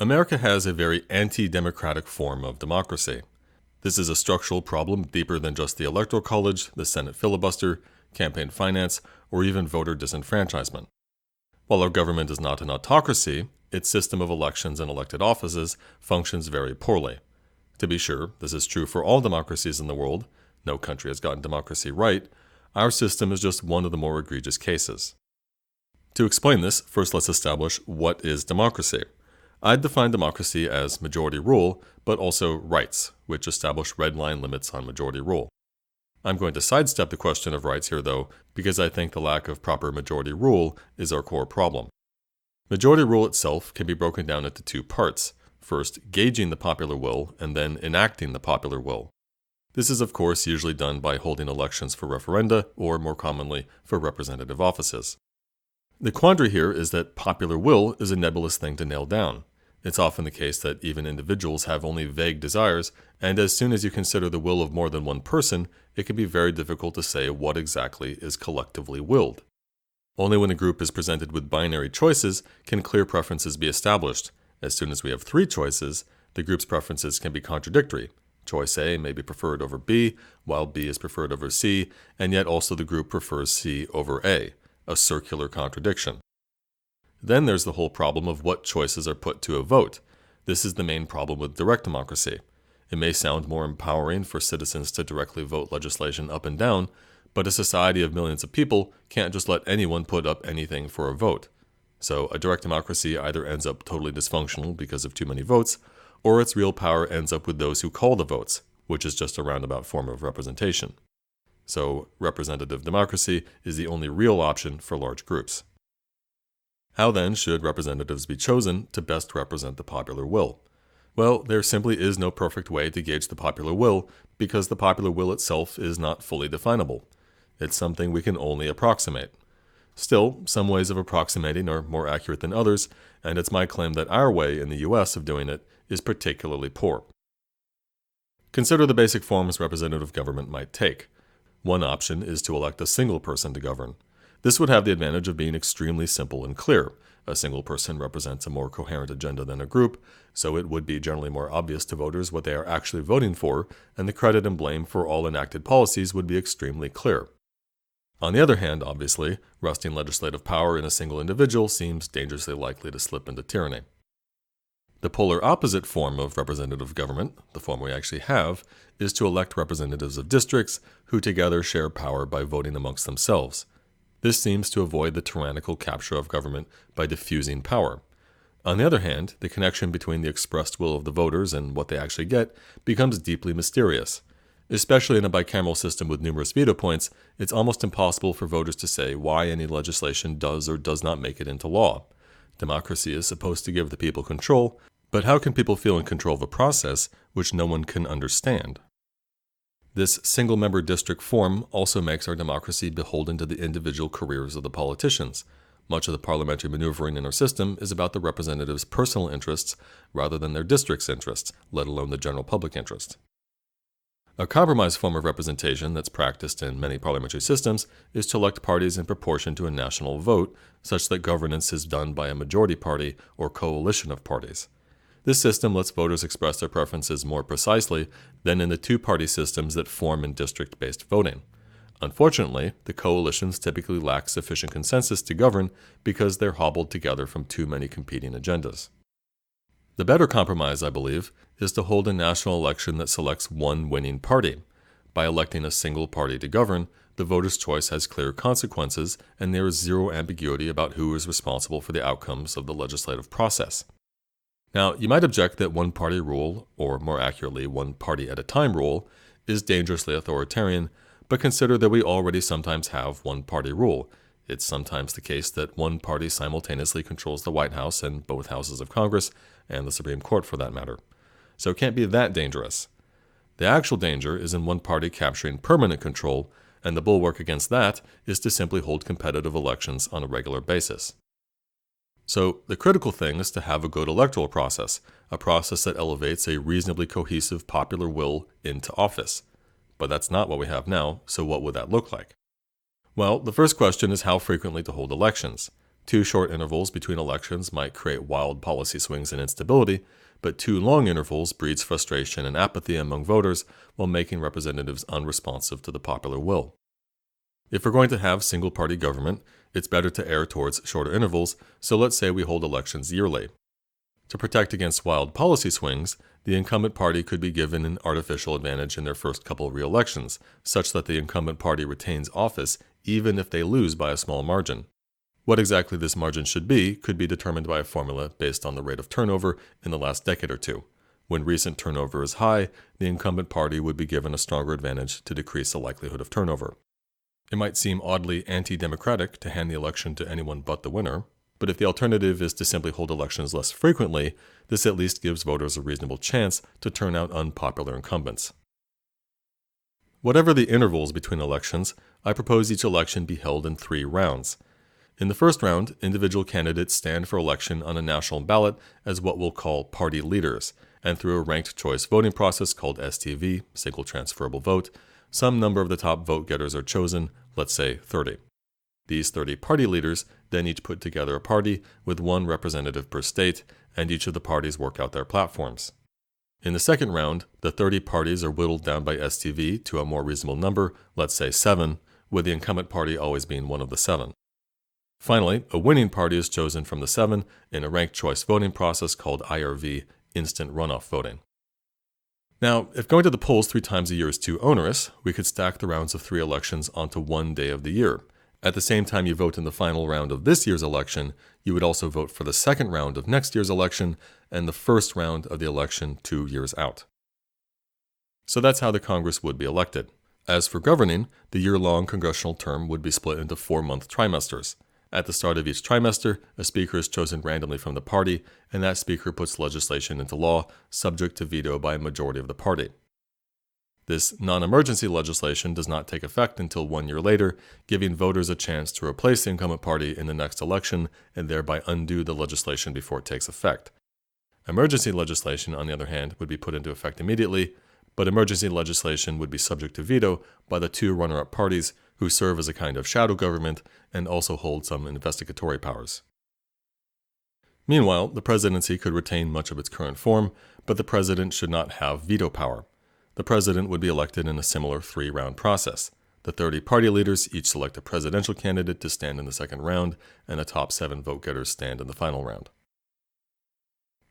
America has a very anti-democratic form of democracy. This is a structural problem deeper than just the Electoral College, the Senate filibuster, campaign finance, or even voter disenfranchisement. While our government is not an autocracy, its system of elections and elected offices functions very poorly. To be sure, this is true for all democracies in the world. No country has gotten democracy right. Our system is just one of the more egregious cases. To explain this, first let's establish what is democracy. I'd define democracy as majority rule, but also rights, which establish red line limits on majority rule. I'm going to sidestep the question of rights here, though, because I think the lack of proper majority rule is our core problem. Majority rule itself can be broken down into two parts. First, gauging the popular will, and then enacting the popular will. This is, of course, usually done by holding elections for referenda, or more commonly, for representative offices. The quandary here is that popular will is a nebulous thing to nail down. It's often the case that even individuals have only vague desires, and as soon as you consider the will of more than one person, it can be very difficult to say what exactly is collectively willed. Only when a group is presented with binary choices can clear preferences be established. As soon as we have three choices, the group's preferences can be contradictory. Choice A may be preferred over B, while B is preferred over C, and yet also the group prefers C over A, a circular contradiction. Then there's the whole problem of what choices are put to a vote. This is the main problem with direct democracy. It may sound more empowering for citizens to directly vote legislation up and down, but a society of millions of people can't just let anyone put up anything for a vote. So a direct democracy either ends up totally dysfunctional because of too many votes, or its real power ends up with those who call the votes, which is just a roundabout form of representation. So representative democracy is the only real option for large groups. How then should representatives be chosen to best represent the popular will? Well, there simply is no perfect way to gauge the popular will because the popular will itself is not fully definable. It's something we can only approximate. Still, some ways of approximating are more accurate than others, and it's my claim that our way in the US of doing it is particularly poor. Consider the basic forms representative government might take. One option is to elect a single person to govern. This would have the advantage of being extremely simple and clear. A single person represents a more coherent agenda than a group, so it would be generally more obvious to voters what they are actually voting for, and the credit and blame for all enacted policies would be extremely clear. On the other hand, obviously, resting legislative power in a single individual seems dangerously likely to slip into tyranny. The polar opposite form of representative government, the form we actually have, is to elect representatives of districts who together share power by voting amongst themselves. This seems to avoid the tyrannical capture of government by diffusing power. On the other hand, the connection between the expressed will of the voters and what they actually get becomes deeply mysterious. Especially in a bicameral system with numerous veto points, it's almost impossible for voters to say why any legislation does or does not make it into law. Democracy is supposed to give the people control, but how can people feel in control of a process which no one can understand? This single-member district form also makes our democracy beholden to the individual careers of the politicians. Much of the parliamentary maneuvering in our system is about the representatives' personal interests rather than their district's interests, let alone the general public interest. A compromise form of representation that's practiced in many parliamentary systems is to elect parties in proportion to a national vote, such that governance is done by a majority party or coalition of parties. This system lets voters express their preferences more precisely than in the two-party systems that form in district-based voting. Unfortunately, the coalitions typically lack sufficient consensus to govern because they're hobbled together from too many competing agendas. The better compromise, I believe, is to hold a national election that selects one winning party. By electing a single party to govern, the voter's choice has clear consequences, and there is zero ambiguity about who is responsible for the outcomes of the legislative process. Now, you might object that one-party rule, or more accurately, one-party-at-a-time rule, is dangerously authoritarian, but consider that we already sometimes have one-party rule. It's sometimes the case that one party simultaneously controls the White House and both houses of Congress, and the Supreme Court for that matter. So it can't be that dangerous. The actual danger is in one party capturing permanent control, and the bulwark against that is to simply hold competitive elections on a regular basis. So the critical thing is to have a good electoral process, a process that elevates a reasonably cohesive popular will into office. But that's not what we have now, so what would that look like? Well, the first question is how frequently to hold elections. Too short intervals between elections might create wild policy swings and instability, but too long intervals breeds frustration and apathy among voters while making representatives unresponsive to the popular will. If we're going to have single-party government, it's better to err towards shorter intervals, so let's say we hold elections yearly. To protect against wild policy swings, the incumbent party could be given an artificial advantage in their first couple of re-elections, such that the incumbent party retains office even if they lose by a small margin. What exactly this margin should be could be determined by a formula based on the rate of turnover in the last decade or two. When recent turnover is high, the incumbent party would be given a stronger advantage to decrease the likelihood of turnover. It might seem oddly anti-democratic to hand the election to anyone but the winner, but if the alternative is to simply hold elections less frequently, this at least gives voters a reasonable chance to turn out unpopular incumbents. Whatever the intervals between elections, I propose each election be held in 3 rounds. In the first round, individual candidates stand for election on a national ballot as what we'll call party leaders, and through a ranked choice voting process called STV, single transferable vote, some number of the top vote getters are chosen, let's say 30. These 30 party leaders then each put together a party with 1 representative per state, and each of the parties work out their platforms. In the second round, the 30 parties are whittled down by STV to a more reasonable number, let's say 7, with the incumbent party always being one of the 7. Finally, a winning party is chosen from the 7 in a ranked choice voting process called IRV, instant runoff voting. Now, if going to the polls 3 times a year is too onerous, we could stack the rounds of 3 elections onto one day of the year. At the same time you vote in the final round of this year's election, you would also vote for the second round of next year's election and the first round of the election 2 years out. So that's how the Congress would be elected. As for governing, the year-long congressional term would be split into 4-month trimesters. At the start of each trimester, a speaker is chosen randomly from the party, and that speaker puts legislation into law, subject to veto by a majority of the party. This non-emergency legislation does not take effect until 1 year later, giving voters a chance to replace the incumbent party in the next election and thereby undo the legislation before it takes effect. Emergency legislation, on the other hand, would be put into effect immediately, but emergency legislation would be subject to veto by the 2 runner-up parties who serve as a kind of shadow government and also hold some investigatory powers. Meanwhile, the presidency could retain much of its current form, but the president should not have veto power. The president would be elected in a similar 3-round process. The 30 party leaders each select a presidential candidate to stand in the second round, and the top 7 vote-getters stand in the final round.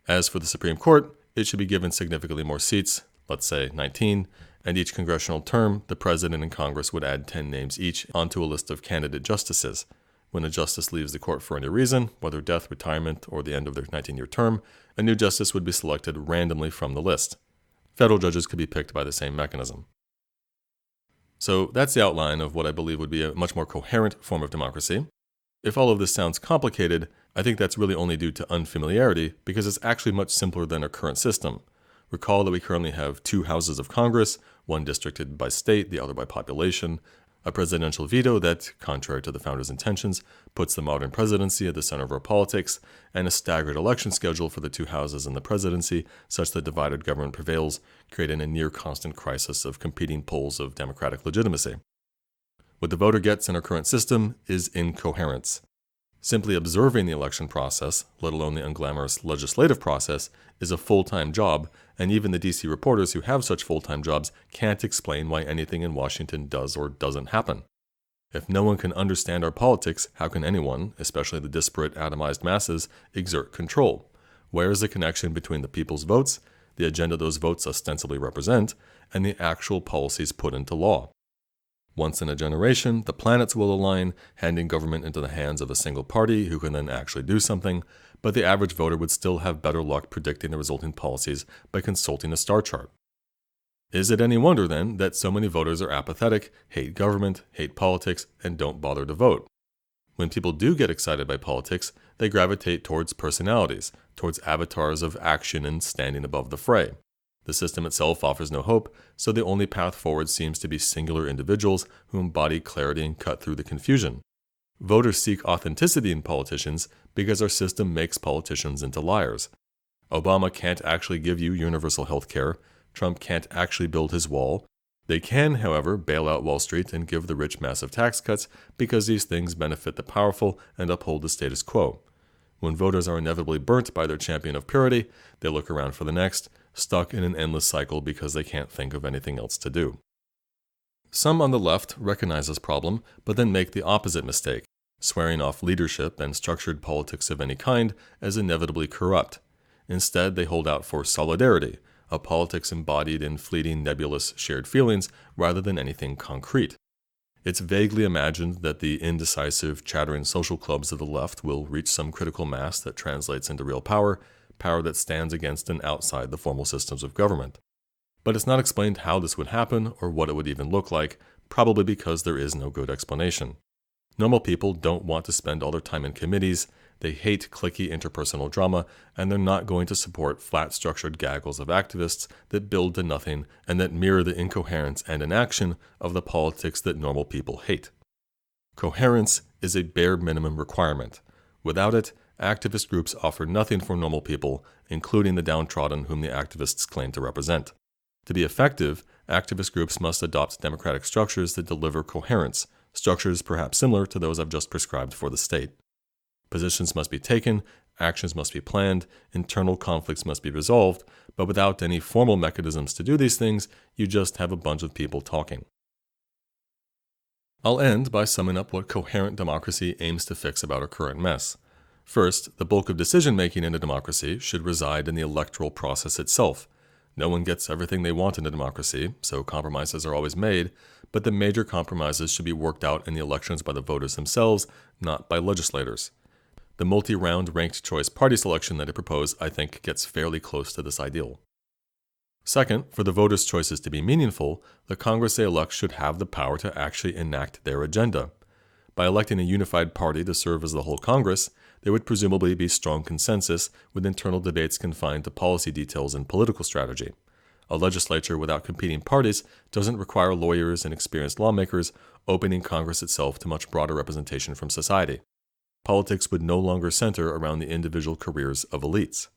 As for the Supreme Court, it should be given significantly more seats, let's say 19, and each congressional term, the president and Congress would add 10 names each onto a list of candidate justices. When a justice leaves the court for any reason, whether death, retirement, or the end of their 19-year term, a new justice would be selected randomly from the list. Federal judges could be picked by the same mechanism. So that's the outline of what I believe would be a much more coherent form of democracy. If all of this sounds complicated, I think that's really only due to unfamiliarity because it's actually much simpler than our current system. Recall that we currently have 2 houses of Congress, one districted by state, the other by population, a presidential veto that, contrary to the founders' intentions, puts the modern presidency at the center of our politics, and a staggered election schedule for the 2 houses in the presidency such that divided government prevails, creating a near-constant crisis of competing poles of democratic legitimacy. What the voter gets in our current system is incoherence. Simply observing the election process, let alone the unglamorous legislative process, is a full-time job, and even the DC reporters who have such full-time jobs can't explain why anything in Washington does or doesn't happen. If no one can understand our politics, how can anyone, especially the disparate, atomized masses, exert control? Where is the connection between the people's votes, the agenda those votes ostensibly represent, and the actual policies put into law? Once in a generation, the planets will align, handing government into the hands of a single party who can then actually do something, but the average voter would still have better luck predicting the resulting policies by consulting a star chart. Is it any wonder, then, that so many voters are apathetic, hate government, hate politics, and don't bother to vote? When people do get excited by politics, they gravitate towards personalities, towards avatars of action and standing above the fray. The system itself offers no hope, so the only path forward seems to be singular individuals who embody clarity and cut through the confusion. Voters seek authenticity in politicians because our system makes politicians into liars. Obama can't actually give you universal health care, Trump can't actually build his wall, They can, however, bail out Wall Street and give the rich massive tax cuts because these things benefit the powerful and uphold the status quo. When voters are inevitably burnt by their champion of purity, they look around for the next, stuck in an endless cycle because they can't think of anything else to do. Some on the left recognize this problem, but then make the opposite mistake, swearing off leadership and structured politics of any kind as inevitably corrupt. Instead, they hold out for solidarity, a politics embodied in fleeting nebulous shared feelings rather than anything concrete. It's vaguely imagined that the indecisive, chattering social clubs of the left will reach some critical mass that translates into real power, power that stands against and outside the formal systems of government. But it's not explained how this would happen or what it would even look like, probably because there is no good explanation. Normal people don't want to spend all their time in committees, they hate cliquey interpersonal drama, and they're not going to support flat-structured gaggles of activists that build to nothing and that mirror the incoherence and inaction of the politics that normal people hate. Coherence is a bare minimum requirement. Without it, activist groups offer nothing for normal people, including the downtrodden whom the activists claim to represent. To be effective, activist groups must adopt democratic structures that deliver coherence, structures perhaps similar to those I've just prescribed for the state. Positions must be taken, actions must be planned, internal conflicts must be resolved, but without any formal mechanisms to do these things, you just have a bunch of people talking. I'll end by summing up what coherent democracy aims to fix about our current mess. First, the bulk of decision-making in a democracy should reside in the electoral process itself. No one gets everything they want in a democracy, so compromises are always made, but the major compromises should be worked out in the elections by the voters themselves, not by legislators. The multi-round ranked choice party selection that I propose, I think, gets fairly close to this ideal. Second, for the voters' choices to be meaningful, the Congress they elect should have the power to actually enact their agenda. By electing a unified party to serve as the whole Congress, there would presumably be strong consensus, with internal debates confined to policy details and political strategy. A legislature without competing parties doesn't require lawyers and experienced lawmakers, opening Congress itself to much broader representation from society. Politics would no longer center around the individual careers of elites.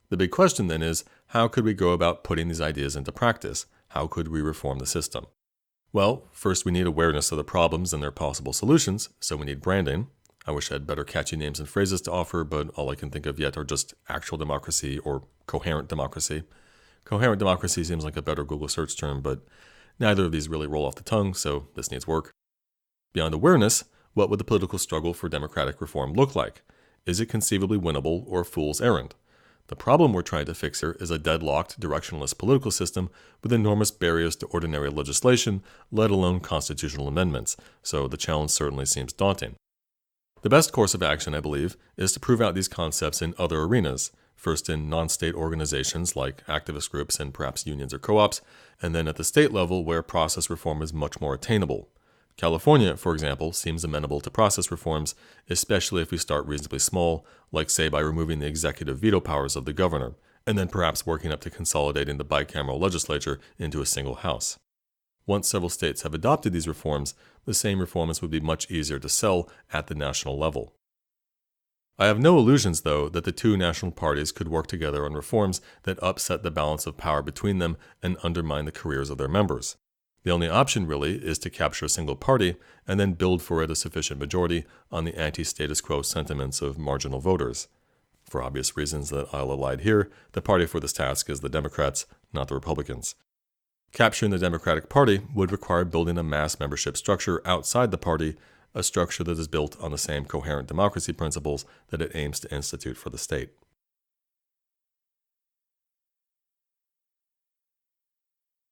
The big question then is, how could we go about putting these ideas into practice? How could we reform the system? Well, first we need awareness of the problems and their possible solutions, so we need branding. I wish I had better catchy names and phrases to offer, but all I can think of yet are just actual democracy or coherent democracy. Coherent democracy seems like a better Google search term, but neither of these really roll off the tongue, so this needs work. Beyond awareness, what would the political struggle for democratic reform look like? Is it conceivably winnable or a fool's errand? The problem we're trying to fix here is a deadlocked, directionless political system with enormous barriers to ordinary legislation, let alone constitutional amendments, so the challenge certainly seems daunting. The best course of action, I believe, is to prove out these concepts in other arenas, first in non-state organizations like activist groups and perhaps unions or co-ops, and then at the state level where process reform is much more attainable. California, for example, seems amenable to process reforms, especially if we start reasonably small, like say by removing the executive veto powers of the governor, and then perhaps working up to consolidating the bicameral legislature into a single house. Once several states have adopted these reforms, the same reforms would be much easier to sell at the national level. I have no illusions, though, that the two national parties could work together on reforms that upset the balance of power between them and undermine the careers of their members. The only option, really, is to capture a single party and then build for it a sufficient majority on the anti-status quo sentiments of marginal voters. For obvious reasons that I'll elide here, the party for this task is the Democrats, not the Republicans. Capturing the Democratic Party would require building a mass membership structure outside the party, a structure that is built on the same coherent democracy principles that it aims to institute for the state.